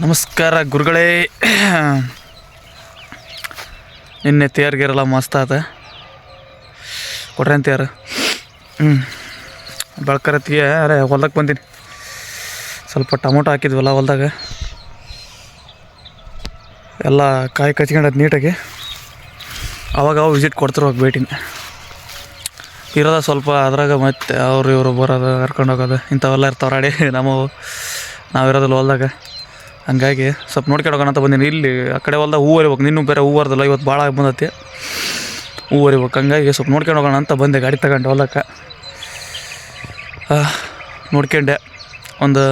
ನಮಸ್ಕಾರ ಗುರುಗಳೇ. ನಿನ್ನೆ ತೇರ್ಗಿರಲ್ಲ ಮಸ್ತ್ ಆತ ಕೊಟ್ರೆ ತೇರು. ಬೆಳ್ಕರತ್ತಿಗೆ ಅರೆ ಹೊಲ್ದಕ್ಕೆ ಬಂದೀನಿ. ಸ್ವಲ್ಪ ಟೊಮೊಟೊ ಹಾಕಿದ್ವಲ್ಲ ಹೊಲ್ದಾಗ, ಎಲ್ಲ ಕಾಯಿ ಕಚ್ಕೊಂಡದ್ದು ನೀಟಾಗಿ. ಅವಾಗ ವಿಸಿಟ್ ಕೊಡ್ತಿರ್ಬೇಕು ಭೇಟಿನ ಇರೋದ ಸ್ವಲ್ಪ. ಅದ್ರಾಗ ಮತ್ತೆ ಅವರು ಇವರು ಬರೋದು ಕರ್ಕೊಂಡು ಹೋಗೋದು ಇಂಥವೆಲ್ಲ ಇರ್ತಾವೆ ರಾಡಿ ನಾವಿರೋದಿಲ್ಲ ಹೊಲ್ದಾಗ. ಹಂಗಾಗಿ ಸ್ವಲ್ಪ ನೋಡ್ಕೊಂಡು ಅಂತ ಬಂದೀನಿ. ಇಲ್ಲಿ ಆ ಕಡೆ ಹೊಲ್ದಾಗ ಹೂವು ಹರಿಬೇಕು. ನಿನ್ನೂ ಬೇರೆ ಹೂವು ಹರಿದಿಲ್ಲ, ಇವತ್ತು ಭಾಳ ಬಂದೈತಿ ಹೂವು ಹರಿಬೇಕು. ಹಂಗಾಗಿ ಸ್ವಲ್ಪ ನೋಡ್ಕೊಂಡು ಹೋಗೋಣ ಅಂತ ಬಂದೆ ಗಾಡಿ ತಗೊಂಡು ಹೊಲಕ್ಕೆ. ನೋಡ್ಕೊಂಡೆ ಒಂದು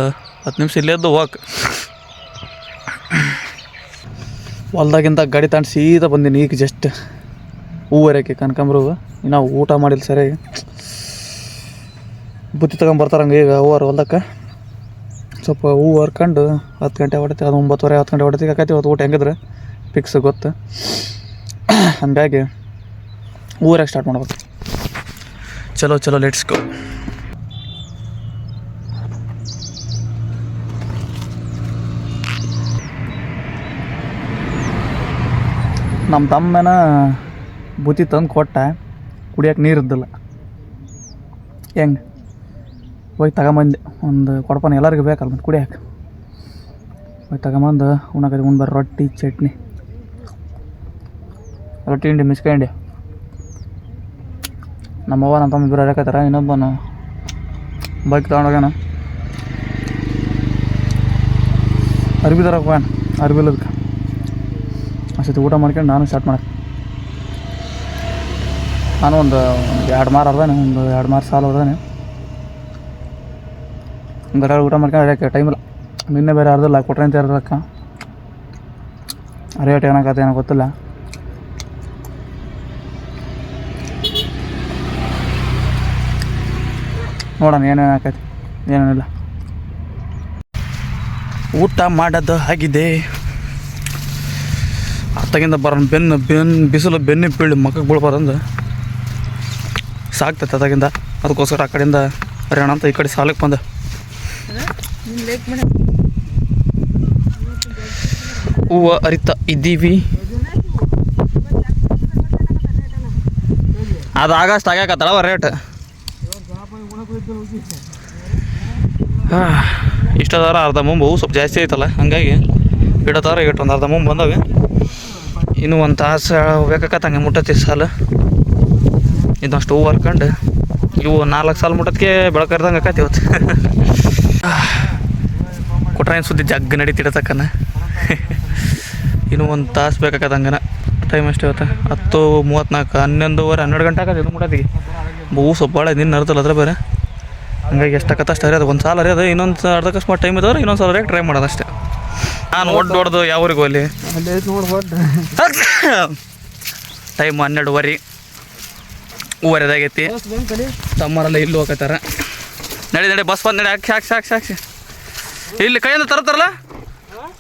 10 ನಿಮಿಷ ಇಲ್ಲೇದ್ದು ಹೋಗಕ್ಕೆ. ಹೊಲ್ದಾಗಿಂತ ಗಾಡಿ ತಗೊಂಡು ಸೀದಾ ಬಂದೀನಿ ಈಗ ಜಸ್ಟ್ ಹೂವು ಹರಿಯೋಕ್ಕೆ. ಕನಕಾಂಬ್ರ ಇನ್ನೂ ಊಟ ಮಾಡಿಲ್ಲ ಸರಿಯಾಗಿ. ಬುತ್ತಿ ತಗೊಂಬರ್ತಾರಂಗೆ ಈಗ ಹೂವಾರ ಹೊಲ್ದಕ್ಕೆ. ಸ್ವಲ್ಪ ಹೂವು ಹರ್ಕೊಂಡು 10 ಗಂಟೆ ಹೊಡಿತೀವಿ, ಅದು 9:30 10 ಗಂಟೆ ಹೊಡಿತೀವಿ. ಯಾಕೈತಿ ಇವತ್ತು ಊಟ ಹೆಂಗಿದ್ರೆ ಫಿಕ್ಸ್ ಗೊತ್ತು. ಹಂಗಾಗಿ ಊರಾಗ ಸ್ಟಾರ್ಟ್ ಮಾಡ್ಬೇಕು. ಚಲೋ ಲೆಟ್ಸ್ ಗೋ. ನಮ್ಮ ತಮ್ಮನ ಬುತ್ತಿ ತಂದು ಕೊಟ್ಟ, ಕುಡಿಯೋಕೆ ನೀರು ಇದ್ದಿಲ್ಲ. ಹೆಂಗೆ ಹೋಗಿ ತಗೊಂಬಂದೆ. ಒಂದು ಕೊಡಪಾನ ಎಲ್ಲರಿಗೂ ಬೇಕಲ್ಲ ಮತ್ತು ಕುಡಿಯೋಕೆ. ಹೋಗಿ ತಗೊಂಬಂದು ಉಣ್ಣಾಕೈತಿ. ಬರ್ರಿ ರೊಟ್ಟಿ ಚಟ್ನಿ, ರೊಟ್ಟಿ ಹಿಂಡಿ ಮಿಸ್ಕಂಡು. ನಮ್ಮವ್ವ ನಮ್ಮ ತಮ್ಮ ಇಬ್ಬರು ಹರಕತ್ತಾರ. ಇನ್ನೊಬ್ಬನು ಬೈಕ್ ತೊಗೊಂಡೋಗ್ಯಾನ. ಅರ್ಬಿ ತರಕ್ಕೆ ಹೋಗ್ಯಾನ. ಅರ್ಬಿಲ್ಲದಕ್ಕೆ ಅಷ್ಟೊತ್ತು ಊಟ ಮಾಡ್ಕೊಂಡು ನಾನು ಸ್ಟಾರ್ಟ್ ಮಾಡಕ್ಕೆ. ನಾನು ಒಂದು 2 ಮಾರು ಅರ್ದಾನೆ, ಒಂದು 2 ಮಾರು ಸಾಲು ಅರ್ದಾನೆ. ಬೇರೆ ಊಟ ಮಾಡ್ಕೊಂಡು ಅರ್ಯಕ್ಕೆ ಟೈಮಿಲ್ಲ. ನಿನ್ನೆ ಬೇರೆ ಅರ್ದಿಲ್ಲ, ಕೊಟ್ರೆ ಅಂತ ಅರ್ದಕ್ಕೆ. ಅರಿಯೋಟ್ ಏನಾಗತ್ತೆ ಏನೋ ಗೊತ್ತಿಲ್ಲ. ನೋಡೋಣ ಏನೇನು ಆಕೈತಿ ಏನೇನಿಲ್ಲ. ಊಟ ಮಾಡೋದು ಆಗಿದೆ. ಅತ್ತಾಗಿಂದ ಬರೋಣ. ಬಿಸಿಲು ಬೆನ್ನು ಬೀಳಿ ಮಕ್ಕಕ್ಕೆ ಬೀಳ್ಬಾರ್ದಂದು ಸಾಕ್ತೈತೆ ಅದಾಗಿಂದ. ಅದಕ್ಕೋಸ್ಕರ ಆ ಕಡೆಯಿಂದ ಹರಿಯೋಣ ಅಂತ ಈ ಕಡೆ ಸಾಲಕ್ಕೆ ಬಂದೆ. ಹೂವು ಹರಿತಾ ಇದ್ದೀವಿ. ಅದು ಆಗಸ್ಟ್ ಆಗ್ಯಾಕತ್ತಳವ ರೇಟ್. ಇಷ್ಟದಾರ ಅರ್ಧ ಮುಂಬು ಸ್ವಲ್ಪ ಜಾಸ್ತಿ ಐತಲ್ಲ, ಹಂಗಾಗಿ ಇಡತಾರ ಒಂದು ಅರ್ಧ ಮುಂಬು ಬಂದಾಗ. ಇನ್ನೂ ಒಂದು ತಾಸು ಹೋಗ್ಬೇಕಾಕತ್ತಂಗೆ ಮುಟ್ಟತಿ ಸಾಲು. ಇದಷ್ಟು ಹೂವು ಹರ್ಕೊಂಡು ಇವು 4 ಸಾಲು ಮುಟ್ಟೋದಕ್ಕೆ ಬೆಳಕರ್ದಂಗೆ ಆಕತಿ ಇವತ್ತು. ಕೊಟ್ರೆ ಏನು ಸುದ್ದಿ ಜಗ್ಗ ನಡೀತಿಡತಕ್ಕನ. ಇನ್ನೂ ಒಂದು ತಾಸು ಬೇಕಾಕತ್ತಂಗನ. ಟೈಮ್ ಅಷ್ಟೇ ಇವತ್ತು 10:34 11:30 12 ಗಂಟೆ ಆಗತ್ತೆ ಇದು ಮುಟ್ಟೋದಿಗೆ. ಹೂವು ಸ್ವಲ್ಪ ಭಾಳ ನಿನ್ನ ಅರ್ದಲ್ಲ ಅದ್ರ ಬೇರೆ. ಹಂಗಾಗಿ ಎಷ್ಟಾಗತ್ತೆ ಅಷ್ಟು ಹರಿಯೋದು. ಒಂದು ಸಾಲು ಹರಿಯೋದು, ಇನ್ನೊಂದು ಅರ್ಧಕ್ಕಷ್ಟು ಟೈಮ್ ಇದ್ದವ್ರೆ ಇನ್ನೊಂದು ಸಾಲ ಹರಿಯೋಕೆ ಟ್ರೈ ಮಾಡೋದು ಅಷ್ಟೇ. ನಾನು ಹೊಡೆದು ಯಾವ ಊರಿಗೂ ಅಲ್ಲಿ ಟೈಮ್ 12:30 ಹೂವು ಹರಿಯೋದಾಗೈತಿ. ತಮ್ಮರೆಲ್ಲ ಇಲ್ಲಿ ಹೋಗತ್ತಾರ. ನಡಿ ಬಸ್ ಬಂದು ನಡಿ. ಹಾಕಿ ಇಲ್ಲಿ ಕೈಯಿಂದ ತರ್ತಾರಲ್ಲ,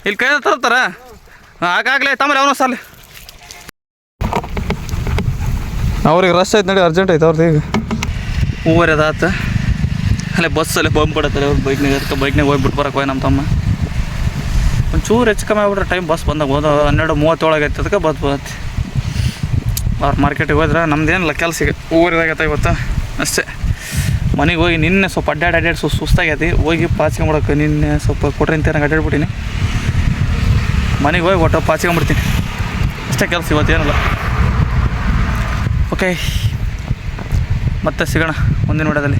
ಇಲ್ಲಿ ಕೈಯಿಂದ ತರ್ತಾರ. ಹಾಗಾಗಲೇ ತಮ್ಮಲ್ಲಿ ಅವನು ಸಾಲ ಅವ್ರಿಗೆ ರಶ್ ಆಯ್ತು. ನಡಿ ಅರ್ಜೆಂಟ್ ಐತೆ ಅವ್ರದ್ದು. ಈಗ ಹೂವು ಹರಿಯೋದಾತ. ಅಲ್ಲೇ ಬಸ್ಸಲ್ಲಿ ಬಂದ್ಬಿಡತ್ತಾರೆ ಅವ್ರು. ಬೈಕ್ನಾಗ ಹೋಗ್ಬಿಟ್ಟು ಬರಕ್ಕೆ ಹೋಗಿ ನಮ್ಮ ತಮ್ಮ. ಒಂಚೂರು ಹೆಚ್ಚು ಕಮ್ಮಿ ಆಗ್ಬಿಟ್ರೆ ಟೈಮ್ ಬಸ್ ಬಂದಾಗ 12:37 ಆಗೈತೆ. ಅದಕ್ಕೆ ಬಸ್ ಬರುತ್ತೆ. ಅವ್ರು ಮಾರ್ಕೆಟಿಗೆ ಹೋದ್ರೆ ನಮ್ದೇನಿಲ್ಲ ಕೆಲಸಿಗೆ. ಹೂವು ಹರಿದಾಗೈತೆ ಇವತ್ತು ಅಷ್ಟೇ. ಮನೆಗೆ ಹೋಗಿ ನಿನ್ನೆ ಸ್ವಲ್ಪ ಅಡ್ಡಾಡಿ ಸುಸ್ತಾಗೈತಿ. ಹೋಗಿ ಪಾಚ್ಕೊಂಬಿಡೋಕೆ ನಿನ್ನೆ ಸ್ವಲ್ಪ ಕೊಟ್ರೆ ಅಂತ ನನಗೆ ಅಡ್ಡಾಡ್ಬಿಟ್ಟಿನಿ. ಮನೆಗೆ ಹೋಗಿ ಒಟ್ಟು ಪಾಚ್ಕೊಂಬಿಡ್ತೀನಿ ಅಷ್ಟೇ ಕೆಲಸ ಇವತ್ತೇನಿಲ್ಲ. ಓಕೆ, ಮತ್ತೆ ಸಿಗೋಣ ಮುಂದಿನ ವಿಡಿಯೋದಲ್ಲಿ.